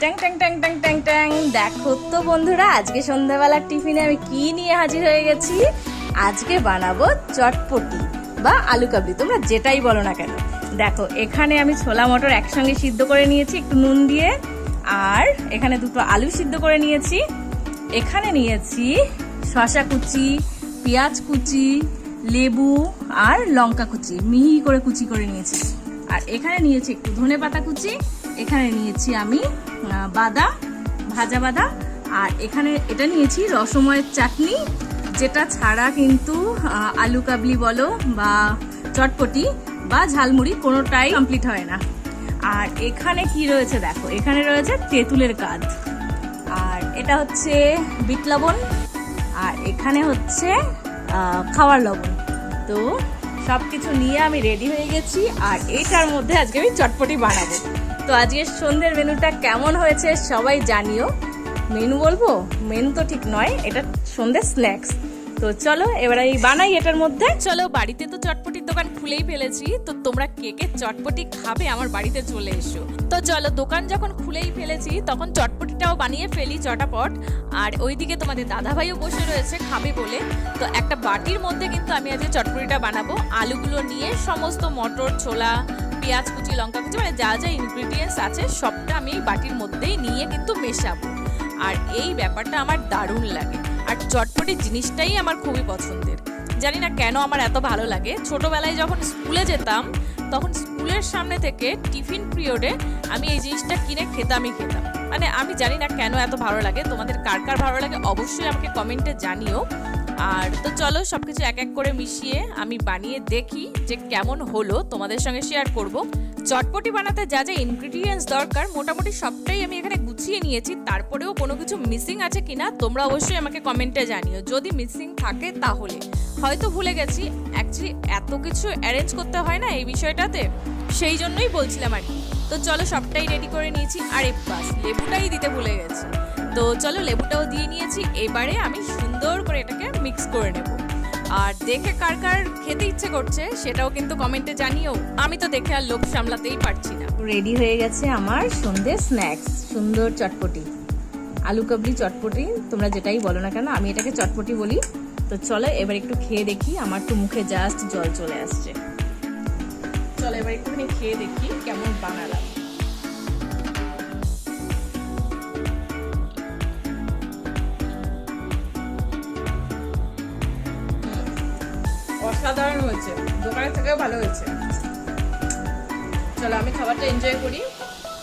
ট্যাং ট্যাং ট্যাং ট্যাং ট্যাং ট্যাং। দেখো তো বন্ধুরা, আজকে সন্ধ্যাবেলার টিফিনে আমি কি নিয়ে হাজির হয়ে গেছি। আজকে বানাবো চটপটি বা আলু কাবলি, তোমরা যেটাই বলো না কেন। দেখো, এখানে আমি ছোলা মটর একসঙ্গে সিদ্ধ করে নিয়েছি একটু নুন দিয়ে, আর এখানে দুটো আলু সিদ্ধ করে নিয়েছি। এখানে নিয়েছি শসা কুচি, পেঁয়াজ কুচি, লেবু আর লঙ্কা কুচি মিহি করে কুচি করে নিয়েছি। আর এখানে নিয়েছি একটু ধনেপাতা কুচি, এখানে নিয়েছি আমি বাদাম, ভাজা বাদাম, আর এখানে এটা নিয়েছি রসময়ের চাটনি, যেটা ছাড়া কিন্তু আলু কাবলি বলো বা চটপটি বা ঝালমুড়ি কোনোটাই কমপ্লিট হয় না। আর এখানে কি রয়েছে দেখো, এখানে রয়েছে তেঁতুলের কাঁধ, আর এটা হচ্ছে বিট লবণ, আর এখানে হচ্ছে খাওয়ার লবণ। তো সব কিছু নিয়ে আমি রেডি হয়ে গেছি, আর এইটার মধ্যে আজকে আমি চটপটি বানাবো। তো আজকের সন্ধ্যের মেনুটা কেমন হয়েছে সবাই জানিও। মেনু বলবো, মেনু তো ঠিক নয়, এটা সন্ধ্যের স্ন্যাক্স। তো চলো এবার এই বানাই এটার মধ্যে। চলো, বাড়িতে তো চটপটির দোকান খুলেই ফেলেছি, তো তোমরা কে কে চটপটি খাবে আমার বাড়িতে চলে এসো। তো চলো, দোকান যখন খুলেই ফেলেছি তখন চটপটিটাও বানিয়ে ফেলি চটাপট। আর ওইদিকে তোমাদের দাদাভাইও বসে রয়েছে খাবে বলে। তো একটা বাটির মধ্যে কিন্তু আমি আজকে চটপটিটা বানাবো। আলুগুলো নিয়ে সমস্ত মটর, ছোলা, পেঁয়াজ কুচি, লঙ্কা কুচি, মানে যা যা ইনগ্রিডিয়েন্টস আছে সবটা আমি এই বাটির মধ্যেই নিয়ে কিন্তু মেশাবো। আর এই ব্যাপারটা আমার দারুণ লাগে, আর চটপটি জিনিসটাই আমার খুবই পছন্দের। জানি না কেন আমার এত ভালো লাগে। ছোটবেলায় যখন স্কুলে যেতাম তখন স্কুলের সামনে থেকে টিফিন পিরিয়ডে আমি এই জিনিসটা কিনে খেতামই খেতাম। মানে আমি জানি না কেন এত ভালো লাগে। তোমাদের কার কার ভালো লাগে অবশ্যই আমাকে কমেন্টে জানিও। আর তো চলো, সবকিছু এক এক করে মিশিয়ে আমি বানিয়ে দেখি যে কেমন হলো, তোমাদের সঙ্গে শেয়ার করব। চটপটি বানাতে যা যা ইনগ্রিডিয়েন্টস দরকার মোটামুটি সবটাই আমি এখানে গুছিয়ে নিয়েছি। তারপরেও কোনো কিছু মিসিং আছে কিনা তোমরা অবশ্যই আমাকে কমেন্টে জানিও। যদি মিসিং থাকে তাহলে হয়তো ভুলে গেছি। অ্যাকচুয়ালি এত কিছু অ্যারেঞ্জ করতে হয় না এই বিষয়টাতে, সেই জন্যই বলছিলাম আর কি। তো চলো, সবটাই রেডি করে নিয়েছি। আর বাস লেবুটাই দিতে ভুলে গেছি। তো চলো, লেবুটাও দিয়ে নিয়েছি। এবারে আমি সুন্দর করে এটাকে মিক্স করে নেব। আর দেখে কার কার খেতে ইচ্ছে করছে সেটাও কিন্তু কমেন্টে জানিও। আমি তো দেখে আর লোভ সামলাতেই পারছি না। রেডি হয়ে গেছে আমার সন্ধ্যে স্ন্যাক্স, সুন্দর চটপটি, আলু কাবলি চটপটি, তোমরা যেটাই বলো না কেন, আমি এটাকে চটপটি বলি। তো চলো এবার একটু খেয়ে দেখি। আমার তো মুখে জাস্ট জল চলে আসছে। চলো এবার একটুখানি খেয়ে দেখি কেমন বানালাম। অসাধারণ হয়েছে, দোকানের থেকেও ভালো হয়েছে। চলো আমি খাবারটা এনজয় করি।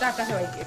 টাটা সবাইকে।